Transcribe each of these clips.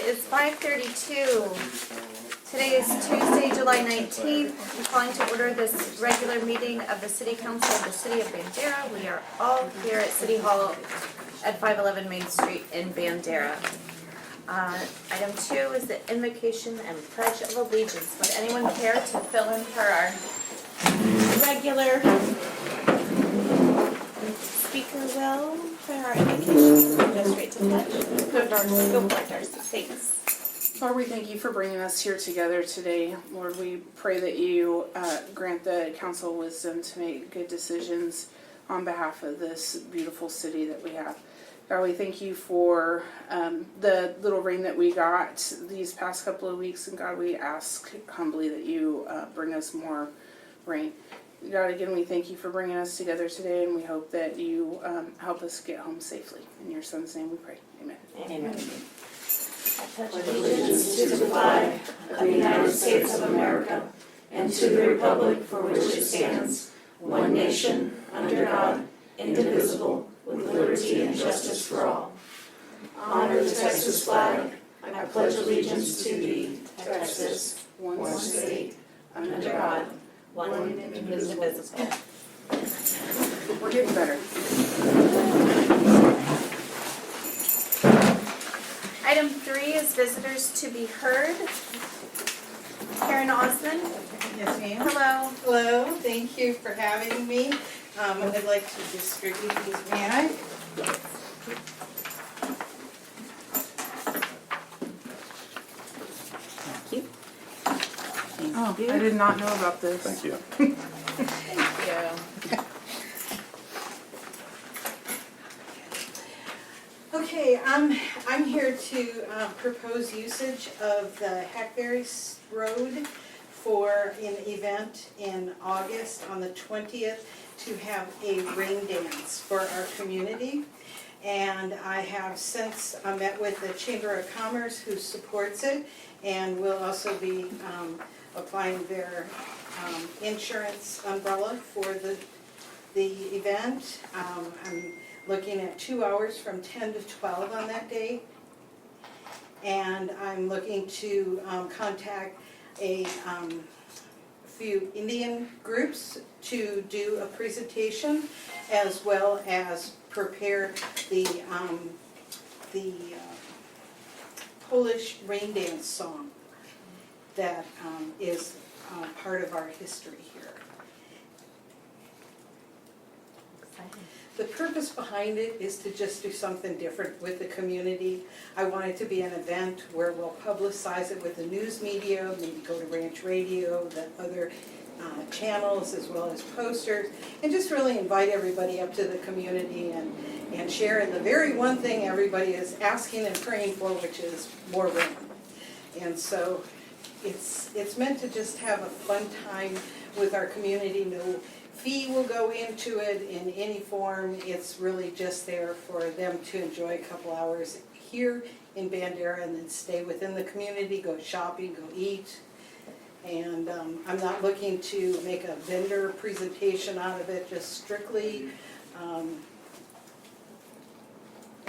is 5:32. Today is Tuesday, July 19th. I'm calling to order this regular meeting of the City Council of the City of Bandera. We are all here at City Hall at 511 Main Street in Bandera. Item 2 is the invocation and pledge of allegiance. Would anyone care to fill in for our regular speaker will for our invocation? Go straight to pledge. Go for it, Darcy. Thanks. Lord, we thank you for bringing us here together today. Lord, we pray that you grant the council wisdom to make good decisions on behalf of this beautiful city that we have. God, we thank you for the little rain that we got these past couple of weeks. And God, we ask humbly that you bring us more rain. God, again, we thank you for bringing us together today. And we hope that you help us get home safely. In your son's name we pray. Amen. Amen. I pledge allegiance to the flag of the United States of America and to the republic for which it stands, one nation, under God, indivisible, with liberty and justice for all. Honor the Texas flag. I pledge allegiance to thee, Texas, one state, under God, one indivisible. We're getting better. Item 3 is visitors to be heard. Karen Osmond. Yes, ma'am. Hello. Hello, thank you for having me. I'd like to distribute these, may I? Thank you. Oh, I did not know about this. Thank you. Thank you. Okay, I'm here to propose usage of the Hackberry Road for an event in August on the 20th to have a rain dance for our community. And I have since met with the Chamber of Commerce who supports it, and will also be applying their insurance umbrella for the event. I'm looking at 2 hours from 10 to 12 on that day. And I'm looking to contact a few Indian groups to do a presentation, as well as prepare the Polish rain dance song that is part of our history here. The purpose behind it is to just do something different with the community. I want it to be an event where we'll publicize it with the news media, maybe go to Ranch Radio, the other channels, as well as posters, and just really invite everybody up to the community and share in the very one thing everybody is asking and praying for, which is more rain. And so it's meant to just have a fun time with our community. No fee will go into it in any form. It's really just there for them to enjoy a couple hours here in Bandera and then stay within the community, go shopping, go eat. And I'm not looking to make a vendor presentation out of it, just strictly a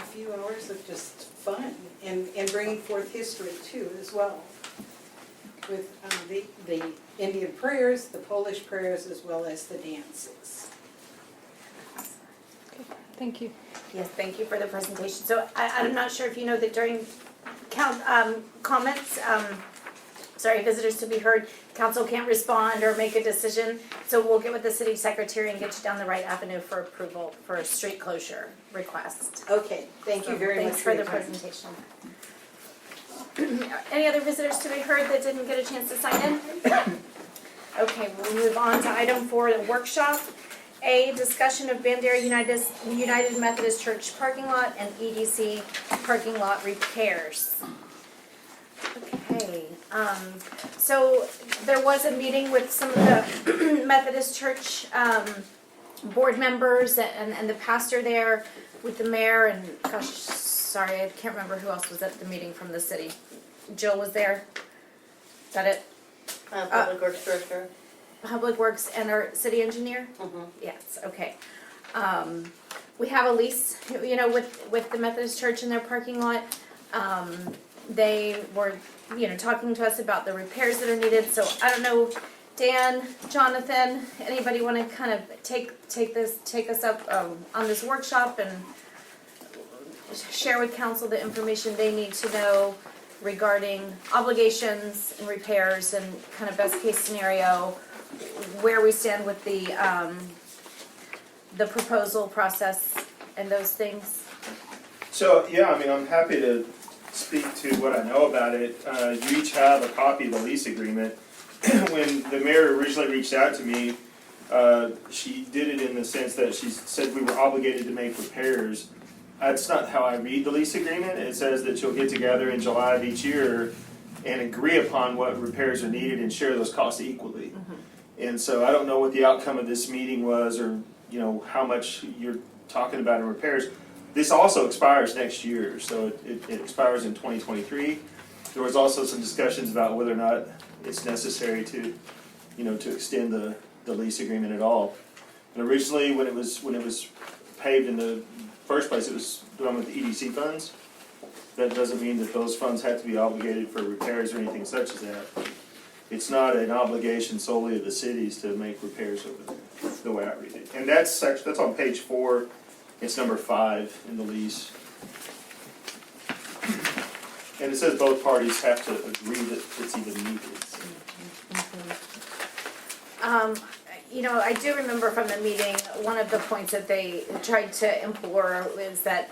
few hours of just fun and bringing forth history too as well, with the Indian prayers, the Polish prayers, as well as the dances. Okay, thank you. Yes, thank you for the presentation. So I'm not sure if you know that during comments, visitors to be heard, council can't respond or make a decision. So we'll get with the city secretary and get you down the right avenue for approval for a street closure request. Okay, thank you very much Thanks for the your time. presentation. Any other visitors to be heard that didn't get a chance to sign in? Okay, we'll move on to item 4, the workshop. A, discussion of Bandera United Methodist Church parking lot and EDC parking lot repairs. Okay, so there was a meeting with some of the Methodist Church board members and the pastor there, with the mayor, and gosh, sorry, I can't remember who else was at the meeting from the city. Jill was there. Is that it? Public Works Director. Public Works and our city engineer? Mm-hmm. Yes, okay. We have a lease, with the Methodist Church in their parking lot. they were, talking to us about the repairs that are needed, so I don't know, Dan, Jonathan, anybody wanna kind of take us up, on this workshop and share with council the information they need to know regarding obligations and repairs and kind of best case scenario, where we stand with the proposal process and those things. So, yeah, I mean, I'm happy to speak to what I know about it. You each have a copy of the lease agreement. When the mayor originally reached out to me, she did it in the sense that she said we were obligated to make repairs. That's not how I read the lease agreement. It says that you'll get together in July of each year and agree upon what repairs are needed and share those costs equally. And so I don't know what the outcome of this meeting was, or how much you're talking about in repairs. This also expires next year, so it expires in 2023. There was also some discussions about whether or not it's necessary to, to extend the lease agreement at all. And originally, when it was paved in the first place, it was done with the EDC funds. That doesn't mean that those funds have to be obligated for repairs or anything such as that. It's not an obligation solely of the cities to make repairs over there, the way I read it. And that's on page 4. It's number 5 in the lease. And it says both parties have to agree that it's even needed. I do remember from the meeting, one of the points that they tried to implore is that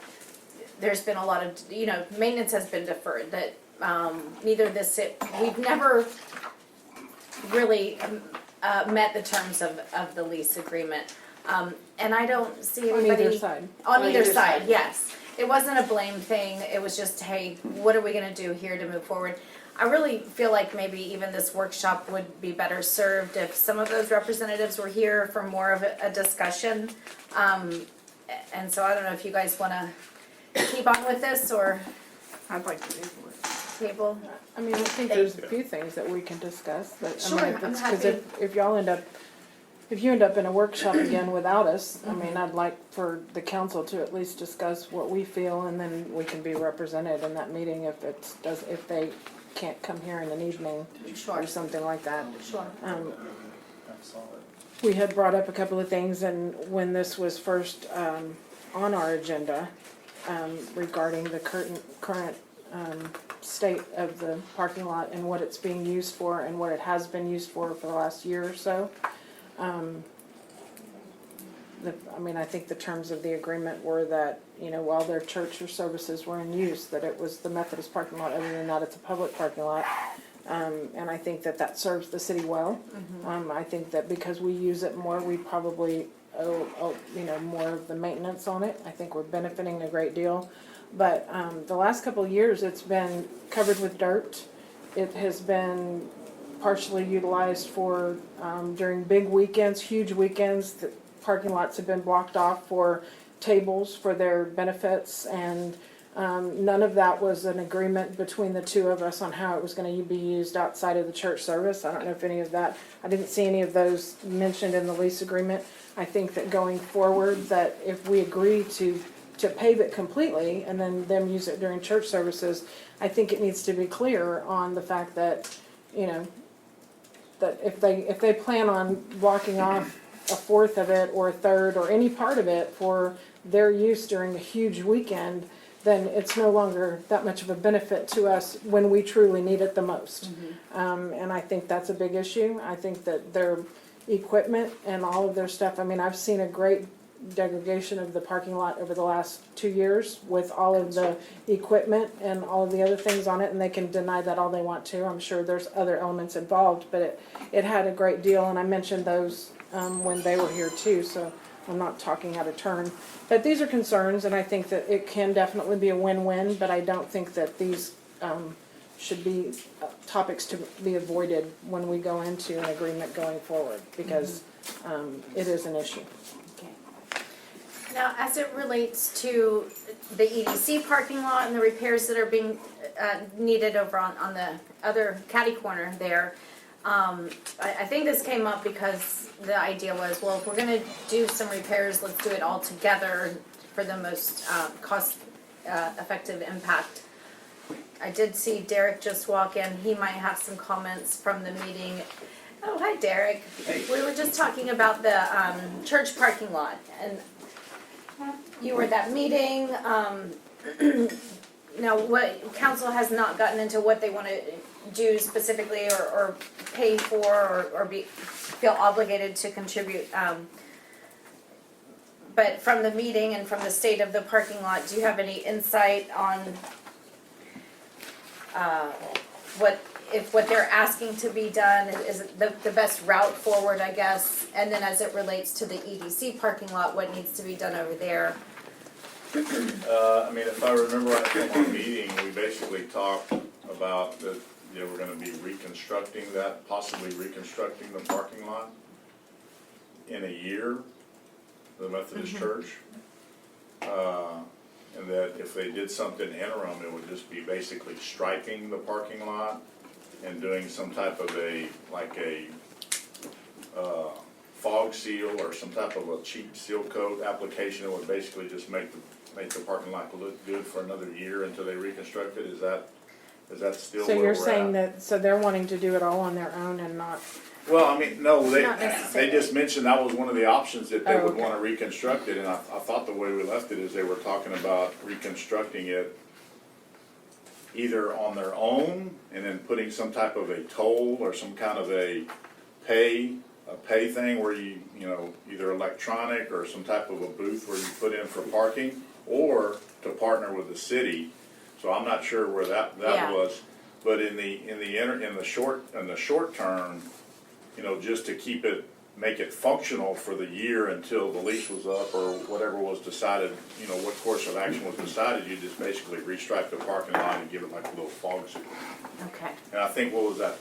there's been a lot of, maintenance has been deferred, that we've never really met the terms of the lease agreement. And I don't see anybody. On either side. On either side, yes. It wasn't a blame thing, it was just, hey, what are we gonna do here to move forward? I really feel like maybe even this workshop would be better served if some of those representatives were here for more of a discussion. And so I don't know if you guys wanna keep on with this or I'd like to table it. table. I mean, I think there's a few things that we can discuss, but, Sure, I'm because happy. if you end up in a workshop again without us, I mean, I'd like for the council to at least discuss what we feel, and then we can be represented in that meeting if they can't come here in an evening Sure, or something like that. sure. We had brought up a couple of things, and when this was first on our agenda, regarding the current state of the parking lot and what it's being used for and what it has been used for the last year or so. I think the terms of the agreement were that, while their church or services were in use, that it was the Methodist parking lot. Other than that, it's a public parking lot. And I think that serves the city well. I think that because we use it more, we probably owe more of the maintenance on it. I think we're benefiting a great deal. But the last couple of years, it's been covered with dirt. It has been partially utilized for, during big weekends, huge weekends, the parking lots have been blocked off for tables for their benefits, and none of that was an agreement between the two of us on how it was going to be used outside of the church service. I don't know if any of that, I didn't see any of those mentioned in the lease agreement. I think that going forward, that if we agree to pave it completely and then them use it during church services, I think it needs to be clear on the fact that, that if they plan on blocking off a fourth of it or a third or any part of it for their use during a huge weekend, then it's no longer that much of a benefit to us when we truly need it the most. And I think that's a big issue. I think that their equipment and all of their stuff, I've seen a great degradation of the parking lot over the last 2 years with all of the equipment and all of the other things on it, and they can deny that all they want to. I'm sure there's other elements involved, but it had a great deal, and I mentioned those when they were here too, so I'm not talking out of turn. But these are concerns, and I think that it can definitely be a win-win, but I don't think that these should be topics to be avoided when we go into an agreement going forward, because it is an issue. Now, as it relates to the EDC parking lot and the repairs that are being needed over on the other catty corner there, I think this came up because the idea was, well, if we're gonna do some repairs, let's do it all together for the most cost effective impact. I did see Derek just walk in. He might have some comments from the meeting. Oh, hi, Derek. We were just talking about the church parking lot, and you were at that meeting. Now, what council has not gotten into what they want to do specifically or pay for or feel obligated to contribute. But from the meeting and from the state of the parking lot, do you have any insight on what they're asking to be done is the best route forward, I guess? And then as it relates to the EDC parking lot, what needs to be done over there? I mean, if I remember right from our meeting, we basically talked about that, you know, we're gonna be reconstructing that, possibly reconstructing the parking lot in a year, the Methodist Church. And that if they did something interim, it would just be basically striping the parking lot and doing some type of like a fog seal or some type of a cheap seal coat application that would basically just make the parking lot look good for another year until they reconstruct it. Is that still So where you're we're saying at? that, so they're wanting to do it all on their own and not, Well, I mean, no, Not they necessarily. just mentioned that was one of the options that they Oh, would okay. wanna reconstruct it, and I thought the way we left it is they were talking about reconstructing it either on their own and then putting some type of a toll or some kind of a pay thing where you know, either electronic or some type of a booth where you put in for parking, or to partner with the city. So I'm not sure where that Yeah. was, but in the short term, you know, just to make it functional for the year until the lease was up or whatever was decided, you know, what course of action was decided, you just basically restripe the parking lot and give it like a little fog seal. Okay. And I think, what was that?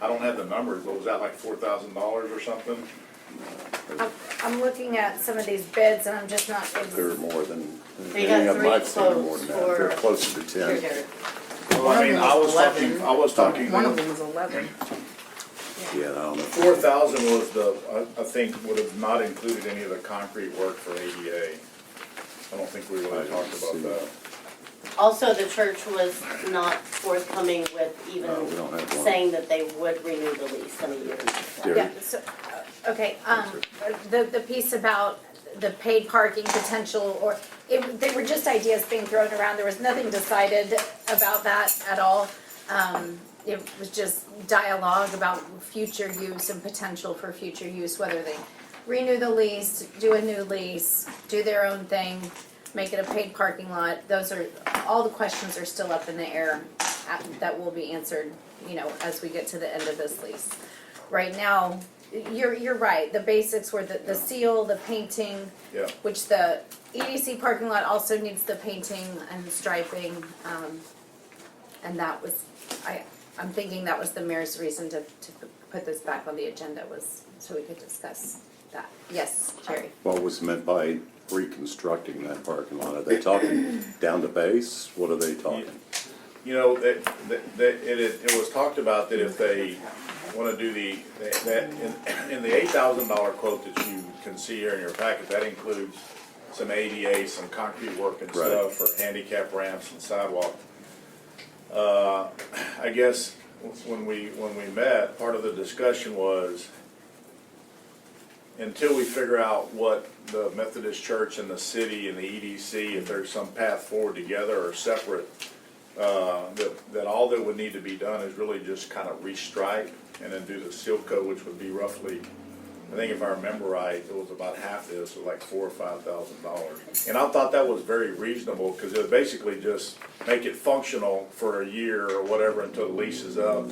I don't have the numbers, but was that like $4,000 or something? I'm looking at some of these bids and I'm just not. They're more than, They any got of them I've 3 seen are more than that. quotes They're for- closer to Here, 10. Derek. Well, One I of mean, them I was was 11. talking. One of them was 11. Yeah, I don't know. 4,000 was I think would have not included any of the concrete work for ADA. I don't think we really I talked didn't about see that. Also, the church was not forthcoming with even No, we don't have one. saying that they would renew the lease in a year. Derek? Yeah, so, okay, the piece about the paid parking potential, or, they were just ideas being thrown around, there was nothing decided about that at all. It was just dialogue about future use and potential for future use, whether they renew the lease, do a new lease, do their own thing, make it a paid parking lot. Those are, all the questions are still up in the air that will be answered, you know, as we get to the end of this lease. Right now, you're right, the basics were the seal, the painting, Yeah. which the EDC parking lot also needs the painting and striping, and that was, I'm thinking that was the mayor's reason to put this back on the agenda, was so we could discuss that. Yes, Jerry? What was meant by reconstructing that parking lot? Are they talking down to base? What are they talking? You know, it was talked about that if they wanna do in the $8,000 quote that you can see here in your packet, that includes some ADA, some concrete work and Right. stuff for handicap ramps and sidewalk. I guess when we met, part of the discussion was, until we figure out what the Methodist Church and the city and the EDC, if there's some path forward together or separate, that all that would need to be done is really just kind of restripe and then do the seal coat, which would be roughly, I think if I remember right, it was about half this, so like $4,000 or $5,000. And I thought that was very reasonable, because it would basically just make it functional for a year or whatever until the lease is up,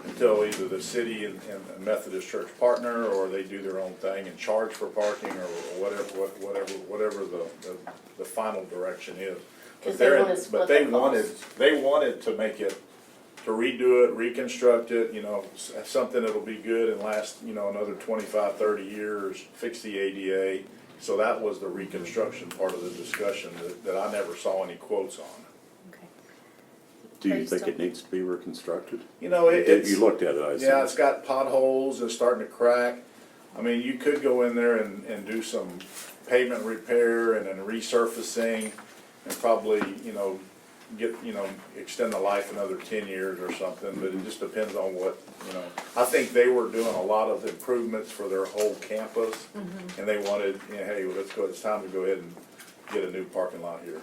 until either the city and the Methodist Church partner, or they do their own thing and charge for parking, or whatever the final direction is. Because they want to split the cost. They wanted to make it, to redo it, reconstruct it, you know, something that'll be good and last, you know, another 25, 30 years, fix the ADA. So that was the reconstruction part of the discussion that I never saw any quotes on. Okay. Do Are you you think still- it needs to be reconstructed? You know, it's. You looked at it, I assume. Yeah, it's got potholes, it's starting to crack. I mean, you could go in there and do some pavement repair and then resurfacing and probably, you know, get, extend the life another 10 years or something, but it just depends on what, I think they were doing a lot of improvements for their whole campus, and they wanted, hey, well, it's time to go ahead and get a new parking lot here.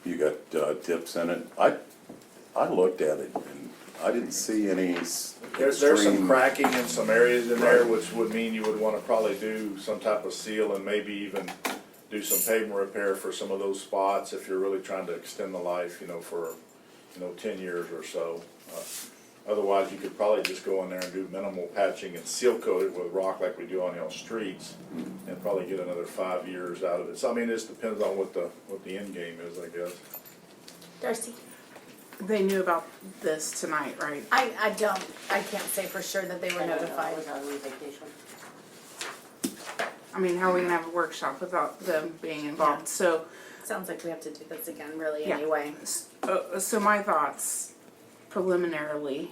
You got tips in it. I looked at it and I didn't see any There's some extreme- cracking in some areas in there, Right. which would mean you would wanna probably do some type of seal and maybe even do some pavement repair for some of those spots if you're really trying to extend the life, for, 10 years or so. Otherwise, you could probably just go in there and do minimal patching and seal coat it with rock like we do on the streets and probably get another 5 years out of it. So, I mean, this depends on what the end game is, I guess. Darcy? They knew about this tonight, right? I can't say for sure that they were notified. I mean, how are we gonna have a workshop without them being involved? So, Sounds like we have to do this again, really, Yeah. anyway. so my thoughts preliminarily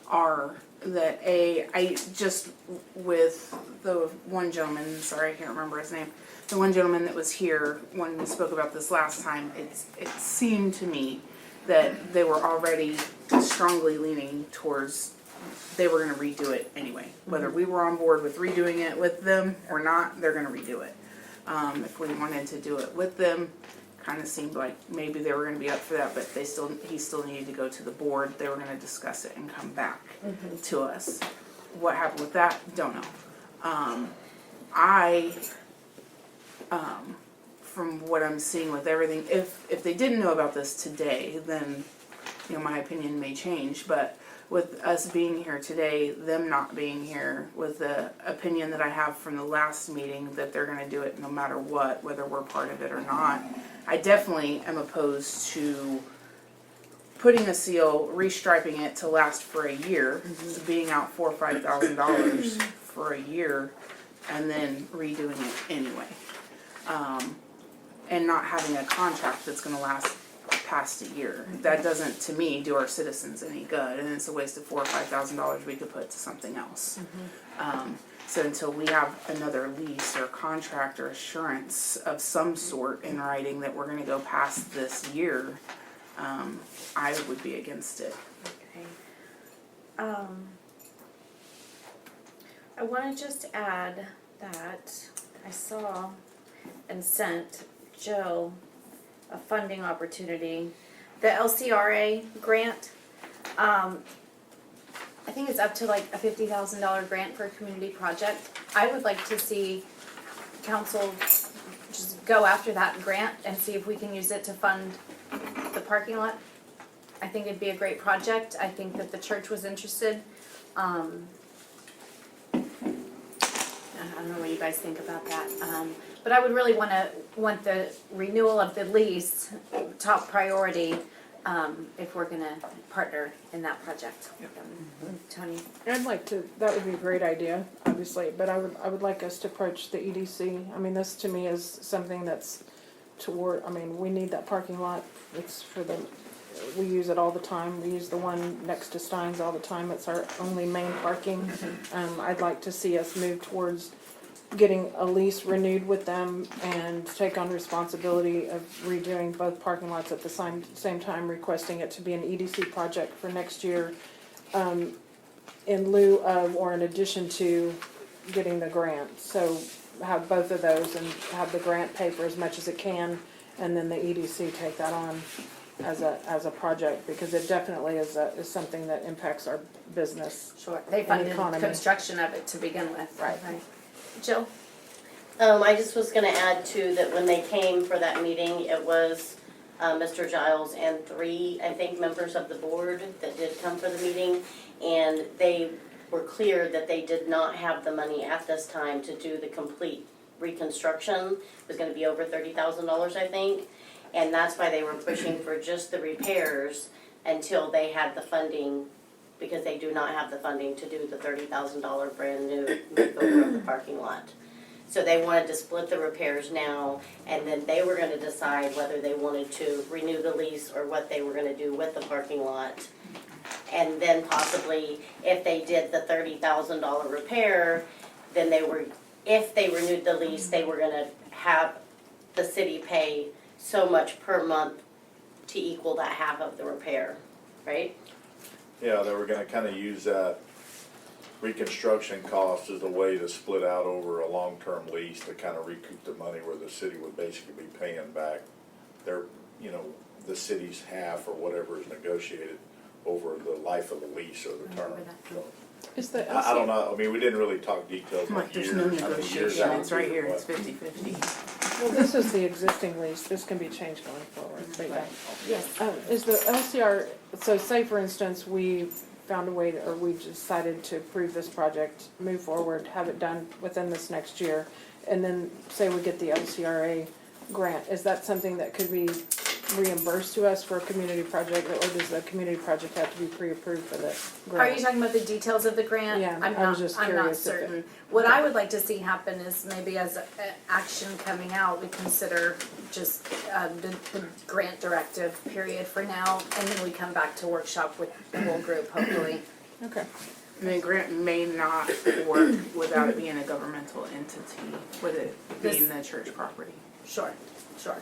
are that I just with the one gentleman, sorry I can't remember his name, the one gentleman that was here when we spoke about this last time, it seemed to me that they were already strongly leaning towards they were gonna redo it anyway. Whether we were on board with redoing it with them or not, they're gonna redo it. If we wanted to do it with them, kinda seemed like maybe they were gonna be up for that, but he still needed to go to the board. They were gonna discuss it and come back to us. What happened with that, don't know. From what I'm seeing with everything, if they didn't know about this today, then, my opinion may change, but with us being here today, them not being here, with the opinion that I have from the last meeting that they're gonna do it no matter what, whether we're part of it or not, I definitely am opposed to putting a seal, restriping it to last for a year, being out $4,000 or $5,000 for a year, and then redoing it anyway. And not having a contract that's gonna last past a year. That doesn't, to me, do our citizens any good, and it's a waste of $4,000 or $5,000 we could put to something else. So until we have another lease or contract or assurance of some sort in writing that we're gonna go past this year, I would be against it. Okay. I wanna just add that I saw and sent Joe a funding opportunity. The LCRA grant, I think it's up to like a $50,000 grant for a community project. I would like to see council just go after that grant and see if we can use it to fund the parking lot. I think it'd be a great project. I think that the church was interested. I don't know what you guys think about that. But I would really want the renewal of the lease top priority, if we're gonna partner in that project. Tony? I'd like to, that would be a great idea, obviously, but I would like us to approach the EDC. I mean, this to me is something that's we need that parking lot. It's we use it all the time. We use the one next to Stein's all the time. It's our only main parking. I'd like to see us move towards getting a lease renewed with them and take on responsibility of redoing both parking lots at the same time, requesting it to be an EDC project for next year, in lieu of or in addition to getting the grant. So have both of those and have the grant pay for as much as it can, and then the EDC take that on as a project, because it definitely is something that impacts our business. Sure. They And funded economy. construction of it to begin with. Right. Jill? I just was gonna add too, that when they came for that meeting, it was, Mr. Giles and 3, I think, members of the board that did come for the meeting. And they were clear that they did not have the money at this time to do the complete reconstruction. It was gonna be over $30,000, I think. And that's why they were pushing for just the repairs until they had the funding, because they do not have the funding to do the $30,000 brand new makeover of the parking lot. So they wanted to split the repairs now, and then they were gonna decide whether they wanted to renew the lease or what they were gonna do with the parking lot. And then possibly, if they did the $30,000 repair, then if they renewed the lease, they were gonna have the city pay so much per month to equal that half of the repair, right? Yeah, they were gonna kinda use that reconstruction cost as a way to split out over a long-term lease to kinda recoup the money where the city would basically be paying back their, the city's half or whatever is negotiated over the life of the lease or the term. So, Is the I don't know, I mean, we didn't really talk details on Like, years. there's no I mean, years negotiation, out it's right would be here, it's what? 50/50. Well, this is the existing lease, this can be changed going forward, but yeah. Yes. Is the LCR, so say for instance, we found a way, or we decided to approve this project, move forward, have it done within this next year, and then say we get the LCRA grant, is that something that could be reimbursed to us for a community project, or does the community project have to be pre-approved for the Are grant? you talking about the details of the grant? Yeah, I'm I was not, just I'm not curious if it- certain. What I would like to see happen is maybe as action coming out, we consider just the grant directive period for now, and then we come back to workshop with the whole group, hopefully. Okay, And the grant may not work without it being a governmental entity, with it being the church property. Sure, sure.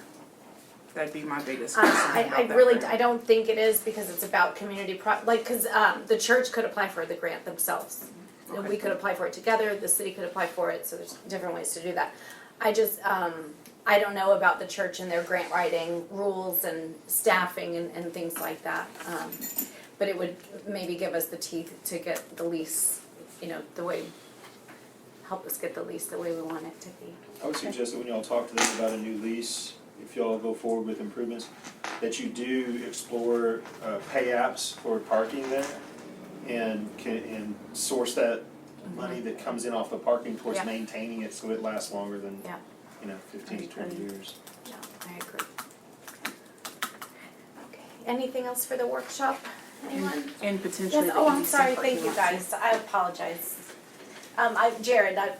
That'd be my biggest concern I about that really, grant. I don't think it is because it's about community cause, the church could apply for the grant themselves. And we could apply for it together, the city could apply for it, so there's different ways to do that. I just, I don't know about the church and their grant writing rules and staffing and things like that. But it would maybe give us the teeth to get the lease, the way, help us get the lease the way we want it to be. I would suggest that when y'all talk to them about a new lease, if y'all go forward with improvements, that you do explore pay apps for parking there and source that money that comes in off the parking towards Yeah. maintaining it so it lasts longer than, Yeah. 15 to 20 years. Yeah, I agree. Okay, anything else for the workshop, anyone? And potentially Yes, the oh, I'm EDC sorry, parking thank you lot. guys, I apologize. Jared, I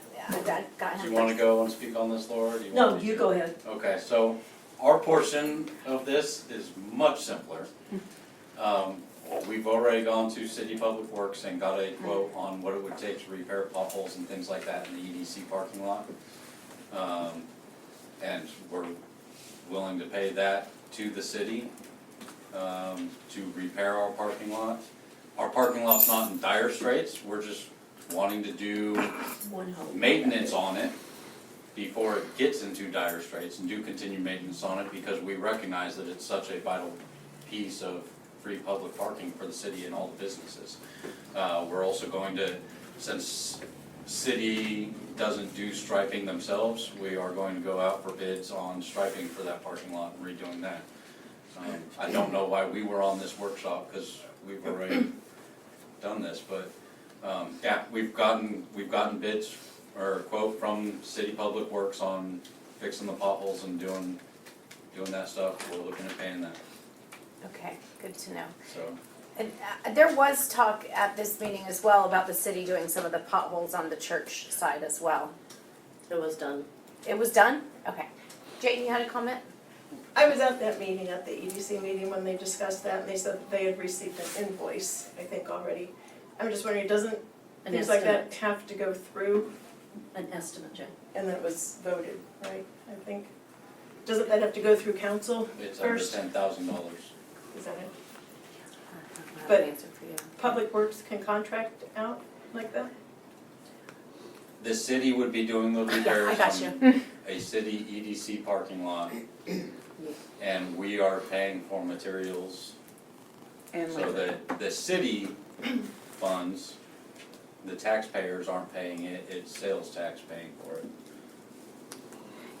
got him. Do you wanna go and speak on this, Laura? Do No, want me you to? go ahead. Okay, so our portion of this is much simpler. We've already gone to City Public Works and got a quote on what it would take to repair potholes and things like that in the EDC parking lot. And we're willing to pay that to the city, to repair our parking lot. Our parking lot's not in dire straits, we're just wanting to do One home. maintenance on it before it gets into dire straits, and do continue maintenance on it because we recognize that it's such a vital piece of free public parking for the city and all the businesses. We're also going to, since city doesn't do striping themselves, we are going to go out for bids on striping for that parking lot and redoing that. I don't know why we were on this workshop, because we've already done this, but yeah, we've gotten bids or a quote from City Public Works on fixing the potholes and doing that stuff. We're looking at paying that, Okay, good to know. so. And there was talk at this meeting as well about the city doing some of the potholes on the church side as well. It was done. It was done? Okay. Jane, you had a comment? I was at that meeting, at the EDC meeting, when they discussed that, and they said that they had received an invoice, I think, already. I'm just wondering, doesn't An things like that estimate. have to go through, An estimate, Jen. and then it was voted, right, I think? Doesn't that have to go through council It's under first? $10,000. Is that it? I don't have But- an answer for you. Public Works can contract out like that? The city would be doing the I repairs got on a city EDC parking lot. And we are paying for materials And so labor. that the city funds, the taxpayers aren't paying it, it's sales tax paying for it.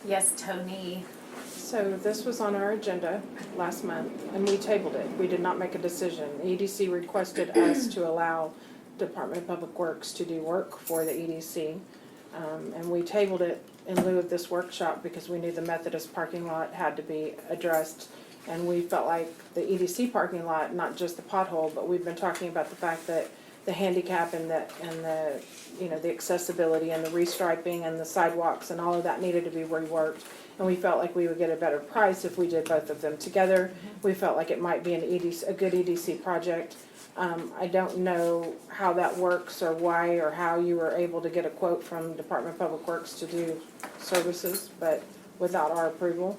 Yes, Tony. so this was on our agenda last month, and we tabled it. We did not make a decision. EDC requested us to allow Department of Public Works to do work for the EDC. And we tabled it in lieu of this workshop because we knew the Methodist parking lot had to be addressed. And we felt like the EDC parking lot, not just the pothole, but we've been talking about the fact that the handicap and the, the accessibility and the restriping and the sidewalks and all of that needed to be reworked. And we felt like we would get a better price if we did both of them together. We felt like it might be a good EDC project. I don't know how that works or why or how you were able to get a quote from Department of Public Works to do services, but without our approval.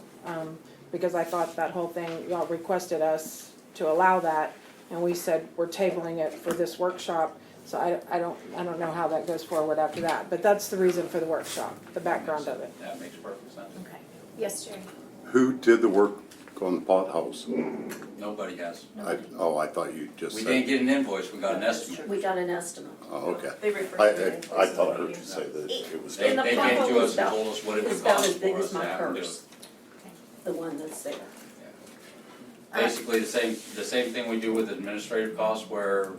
because I thought that whole thing, y'all requested us to allow that, and we said we're tabling it for this workshop, so I don't know how that goes forward after that, but that's the reason for the workshop, the background of it. That makes perfect sense. Okay. Yes, Jerry? Who did the work on the potholes? Nobody has. I thought you just We said. didn't get an invoice, we got an estimate. We got an estimate. Oh, okay. They refer I, to the I invoice thought I in the heard you meeting. say that it was They And done. the came to pothole us is and about- told us what it It's would about cost as big for as us to my have them do it. purse, the one that's there. Basically, the same thing we do with administrative costs, where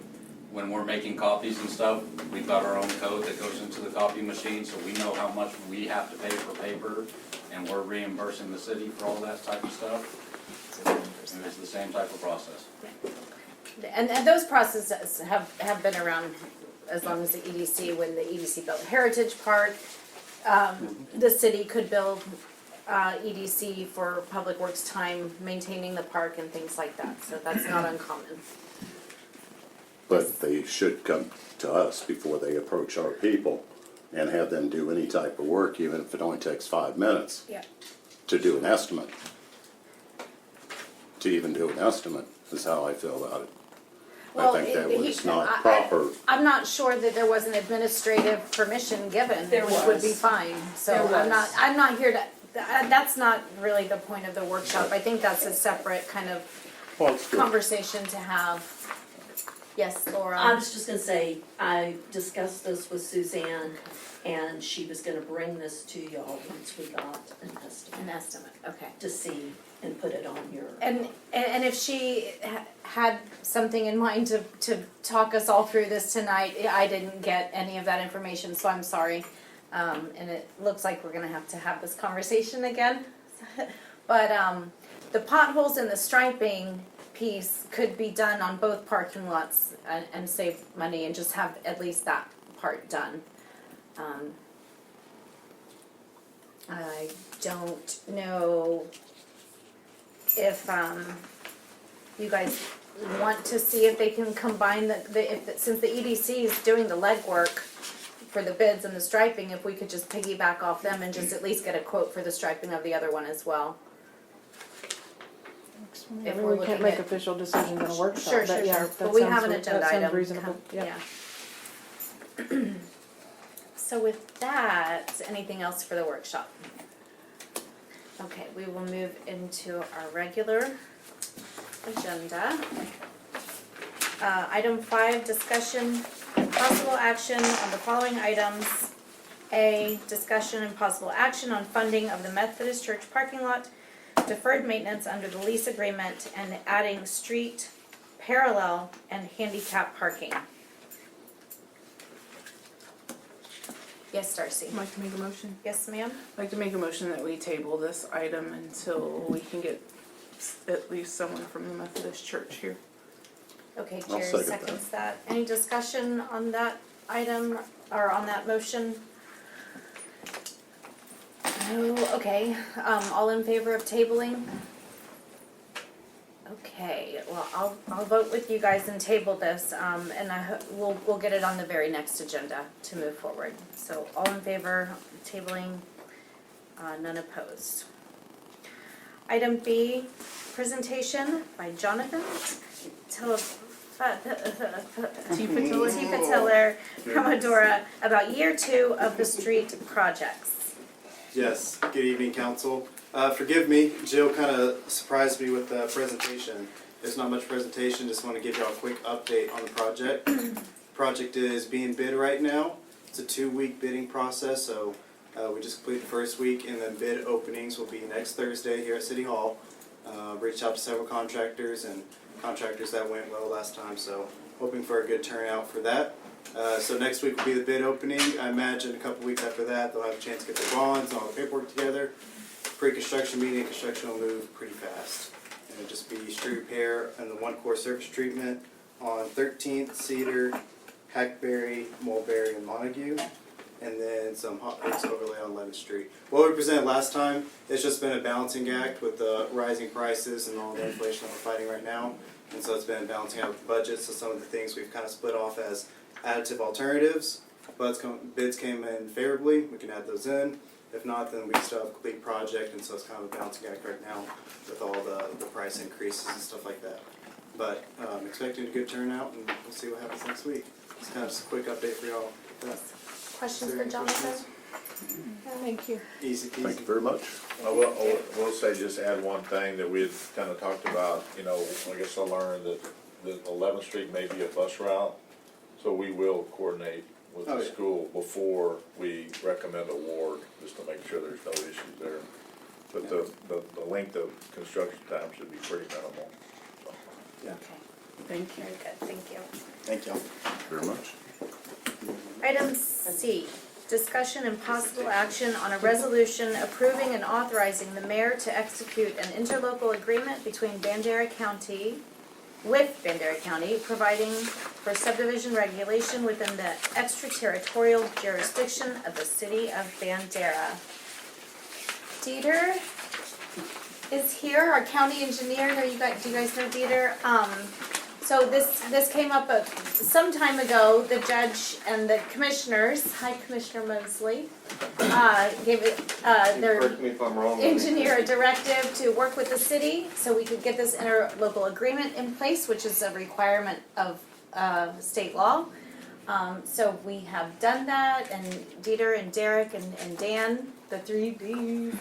when we're making copies and stuff, we've got our own code that goes into the copy machine, so we know how much we have to pay for paper, and we're reimbursing the city for all that type of stuff. And it's the same type of process. And those processes have been around as long as the EDC, when the EDC built Heritage Park, the city could build EDC for Public Works time, maintaining the park and things like that, so that's not uncommon. But they should come to us before they approach our people and have them do any type of work, even if it only takes 5 minutes Yeah. to do an estimate. To even do an estimate is how I feel about it. I Well, think that was not I- proper. I'm not sure that there was an administrative permission given, There which would be was. fine, so There I'm was. not here to, that's not really the point of the workshop, I think that's a separate kind of Well, it's good. conversation to have. Yes, Laura? I was just gonna say, I discussed this with Suzanne, and she was gonna bring this to y'all once we got an An estimate estimate, okay. to see and put it on your. And if she had something in mind to talk us all through this tonight, I didn't get any of that information, so I'm sorry. And it looks like we're gonna have to have this conversation again. But, the potholes and the striping piece could be done on both parking lots and save money and just have at least that part done. I don't know if you guys want to see if they can combine since the EDC is doing the legwork for the bids and the striping, if we could just piggyback off them and just at least get a quote for the striping of the other one as well. I If mean, we're we can't looking make at- official decisions in a workshop, Sure, but yeah, sure, that but we sounds have an re- agenda that sounds item. reasonable, yeah. Yeah. So with that, anything else for the workshop? Okay, we will move into our regular agenda. Item 5, discussion and possible action on the following items. A, discussion and possible action on funding of the Methodist Church parking lot, deferred maintenance under the lease agreement, and adding street, parallel, and handicap parking. Yes, Darcy. I'd like to make a motion. Yes, ma'am? I'd like to make a motion that we table this item until we can get at least someone from the Methodist Church here. Okay, I'll Jerry second seconds that. Any discussion on that item, or on that motion? No, okay, all in favor of tabling? Okay, well, I'll vote with you guys and table this, and we'll get it on the very next agenda to move forward. So all in favor of tabling, none opposed. Item B, presentation by Jonathan Tifa Tiller, Commodora, about year 2 of the street projects. Yes, good evening, council. Forgive me, Jill kind of surprised me with the presentation. There's not much presentation, just want to give y'all a quick update on the project. Project is being bid right now. It's a 2-week bidding process, so we just completed the first week, and then bid openings will be next Thursday here at City Hall. Reached out to several contractors and contractors that went well last time, so hoping for a good turnout for that. So next week will be the bid opening. I imagine a couple weeks after that, they'll have a chance to get their bonds and all the paperwork together. Pre-construction meeting, construction will move pretty fast. And it'll just be street repair and the 1-core surface treatment on 13th, Cedar, Hackberry, Mulberry, and Montague. And then some hot mix overlay on 11th Street. What we presented last time, it's just been a balancing act with the rising prices and all the inflation that we're fighting right now. And so it's been balancing out with the budget, so some of the things we've kind of split off as additive alternatives. Bids came in favorably, we can add those in. If not, then we still have a complete project, and so it's kind of a balancing act right now with all the price increases and stuff like that. But expecting a good turnout, and we'll see what happens next week. It's kind of just a quick update for y'all. Questions Is there for any Jonathan? questions? Thank you. Easy peasy. Thank you very much. I will say, just add one thing that we had kind of talked about, you know, I guess I learned that 11th Street may be a bus route, so we will coordinate with Oh, the yeah. school before we recommend award, just to make sure there's no issues there. But the length of construction time should be pretty minimal. Okay, Thank you. very good, thank you. Thank y'all. Very much. Item C, discussion and possible action on a resolution approving and authorizing the mayor to execute an interlocal agreement between Bandera County, providing for subdivision regulation within the extraterritorial jurisdiction of the city of Bandera. Dieter is here, our county engineer. Do you guys know Dieter? So this came up some time ago. The judge and the commissioners, hi Commissioner Mosley, gave their Correct me if I'm wrong. engineer a directive to work with the city so we could get this interlocal agreement in place, which is a requirement of state law. So we have done that, and Dieter and Derek and Dan, the 3Ds,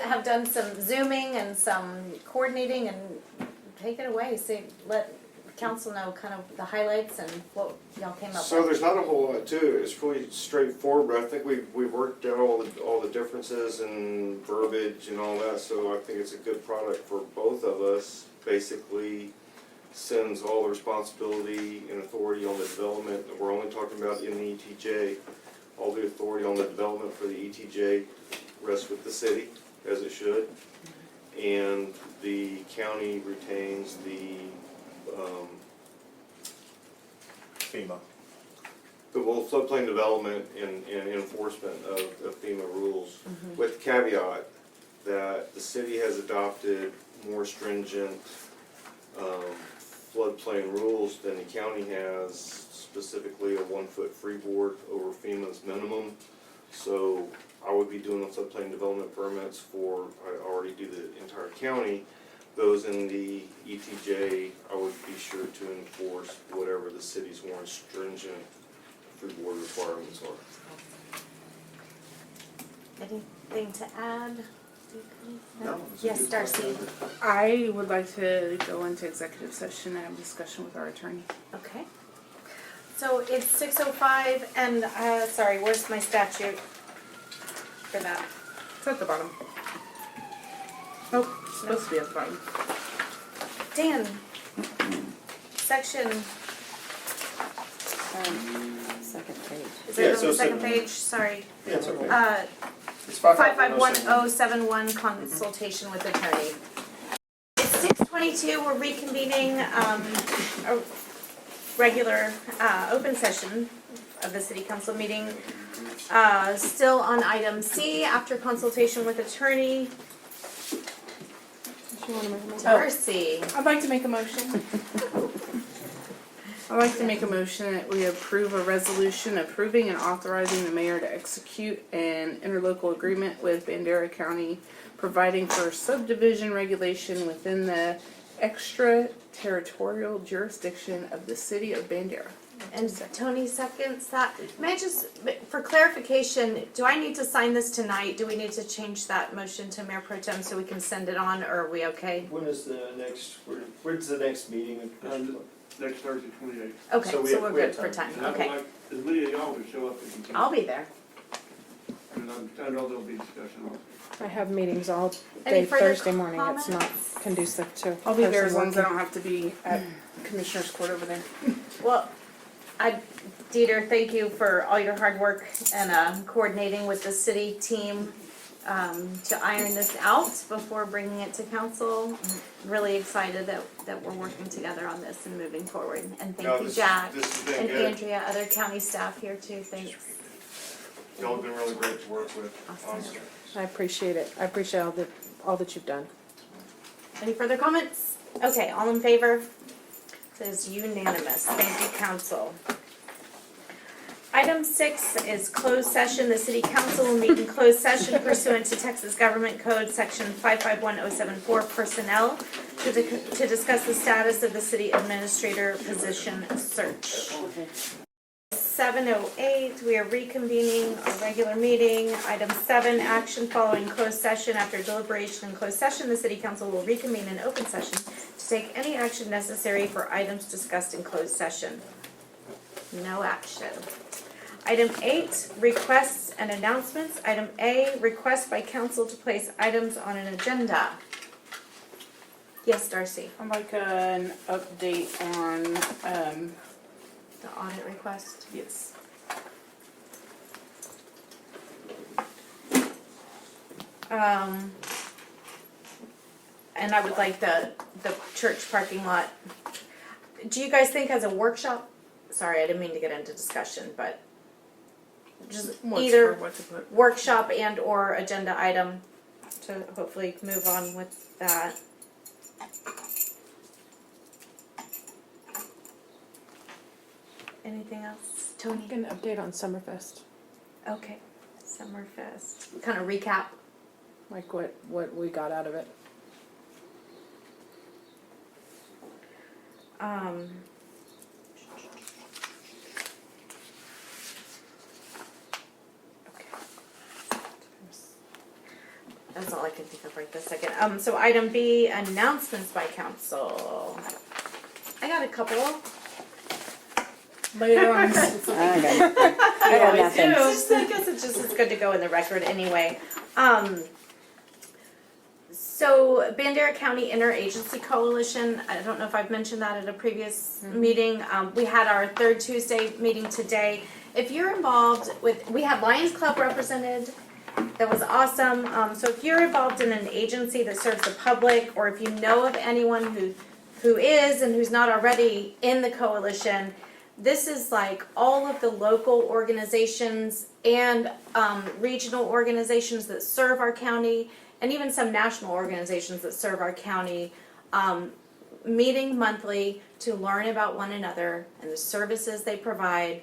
have done some zooming and some coordinating, and take it away. So let council know kind of the highlights and what y'all came up So with. there's not a whole lot to it. It's really straightforward, but I think we've worked out all the differences and verbiage and all that, so I think it's a good product for both of us. Basically sends all the responsibility and authority on the development that we're only talking about in the ETJ. All the authority on the development for the ETJ rests with the city, as it should. And the county retains the FEMA. floodplain development and enforcement of FEMA rules, with the caveat that the city has adopted more stringent floodplain rules than the county has, specifically a 1-foot freeboard over FEMA's minimum. So I would be doing the floodplain development permits for, I already do the entire county. Those in the ETJ, I would be sure to enforce whatever the city's more stringent freeboard requirements are. Anything to add? No. Yes, Darcy. I would like to go into executive session and have a discussion with our attorney. Okay. So it's 6:05, and, sorry, where's my statute for that? It's at the bottom. Oh, it's supposed to be at the bottom. Dan, section, Second page. is Yeah, it on so the second seven- page? Sorry. Yeah, it's okay. It's 551071 consultation with attorney. It's 6:22, we're reconvening, a regular, open session of the city council meeting. Still on item C, after consultation with attorney. Darcy. I'd like to make a motion. I'd like to make a motion that we approve a resolution approving and authorizing the mayor to execute an interlocal agreement with Bandera County, providing for subdivision regulation within the extraterritorial jurisdiction of the city of Bandera. And Tony seconds that. May I just, for clarification, do I need to sign this tonight? Do we need to change that motion to Mayor Pro Tem so we can send it on, or are we okay? When is the next, when's the next meeting? Next Thursday, 28th. Okay, So so we we're have good for time. time, okay. As many of y'all to show up as you can. I'll be there. And I know there'll be discussion on it. I have meetings all Any day further Thursday morning. It's not comments? conducive to. I'll be there as long as I person don't have to be at Commissioner's Court over there. Well, Dieter, thank you for all your hard work and coordinating with the city team to iron this out before bringing it to council. I'm really excited that we're working together on this and moving forward. And thank you, Jack, This has been and good. Andrea, other county staff here too, thanks. Y'all have been really great to work with, Awesome. honestly. I appreciate it. I appreciate all that you've done. Any further comments? Okay, all in favor? It is unanimous. Thank you, council. Item 6 is closed session. The city council will meet in closed session pursuant to Texas Government Code Section 551074 personnel to discuss the status of the city administrator position search. 7:08, we are reconvening our regular meeting. Item 7, action following closed session. After deliberation in closed session, the city council will reconvene in open session to take any action necessary for items discussed in closed session. No action. Item 8, requests and announcements. Item A, request by council to place items on an agenda. Yes, Darcy, I'd like an update on, the audit request. yes. And I would like the church parking lot. Do you guys think as a workshop? Sorry, I didn't mean to get into discussion, but just What's either for what to put? workshop and or agenda item to hopefully move on with that. Anything else? Tony? An update on Summerfest, Okay. Summerfest. Kind of recap. like what we got out of it. That's all I can think of right this second. So item B, announcements by council. I got a couple. Lay it on. I got nothing. I guess it's just as good to go in the record anyway. So Bandera County Interagency Coalition, I don't know if I've mentioned that at a previous meeting. We had our third Tuesday meeting today. If you're involved with, we had Lions Club represented. That was awesome. So if you're involved in an agency that serves the public, or if you know of anyone who is and who's not already in the coalition, this is like all of the local organizations and regional organizations that serve our county, and even some national organizations that serve our county, meeting monthly to learn about one another and the services they provide.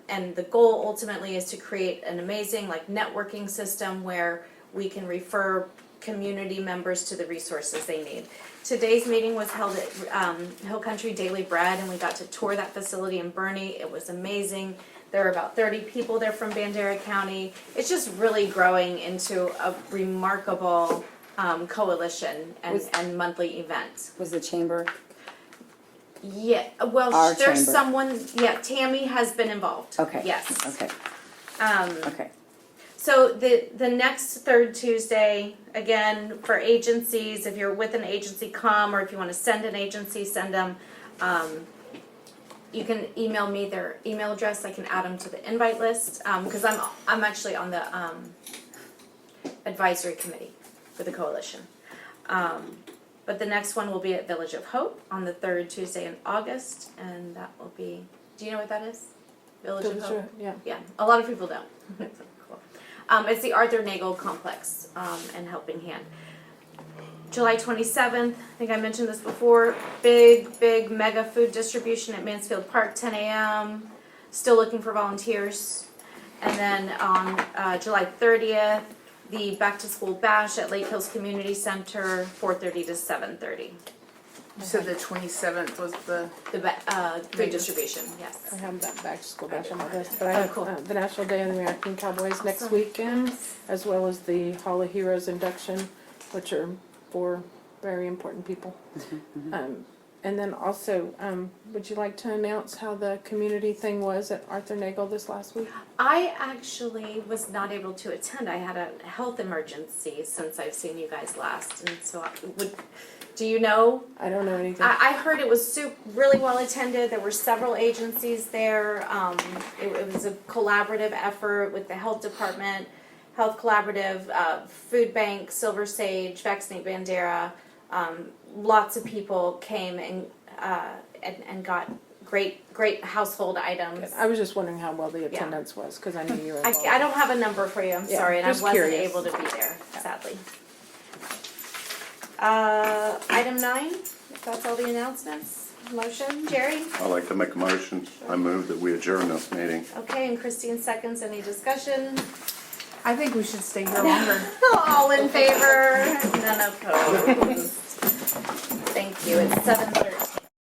And the goal ultimately is to create an amazing networking system where we can refer community members to the resources they need. Today's meeting was held at Hill Country Daily Bread, and we got to tour that facility in Bernie. It was amazing. There are about 30 people there from Bandera County. It's just really growing into a remarkable coalition and monthly event. Was the chamber? Yeah, well, Our there's chamber. someone, Tammy has been involved. Okay. Yes. Okay. Okay. So the next third Tuesday, again, for agencies, if you're with an agency, come, or if you want to send an agency, send them. You can email me their email address. I can add them to the invite list, because I'm actually on the advisory committee for the coalition. But the next one will be at Village of Hope on the third Tuesday in August, and that will be, do you know what that is? Village of Hope? Yeah. Yeah, a lot of people don't. Cool. It's the Arthur Nagel Complex and Helping Hand. July 27th, I think I mentioned this before, big mega food distribution at Mansfield Park, 10 a.m. Still looking for volunteers. And then on July 30th, the Back to School Bash at Lake Hills Community Center, 4:30 to 7:30. So the 27th was the. Food distribution, yes. I have that back to school bash on my list, but I have cool. the National Day of the American Cowboys next Awesome. weekend, as well as the Hall of Heroes induction, which are 4 very important people. And then also, would you like to announce how the community thing was at Arthur Nagel this last week? I actually was not able to attend. I had a health emergency since I've seen you guys last, and so do you know? I don't know anything. I heard it was really well attended. There were several agencies there. It was a collaborative effort with the health department, Health Collaborative, Food Bank, Silver Sage, Vaccinate Bandera. Lots of people came and got great household items. I was just wondering how well the attendance was, because I knew you were involved. I don't have a number for you. I'm Yeah, sorry, and I just wasn't curious. able to be there, sadly. Item 9, If that's all the announcements, motion, Jerry? I'd like to make a motion. I move that we adjourn this meeting. Okay, and Christine seconds, any discussion? I think we should stay here longer. All in favor? None opposed. Thank you, it's 7:30.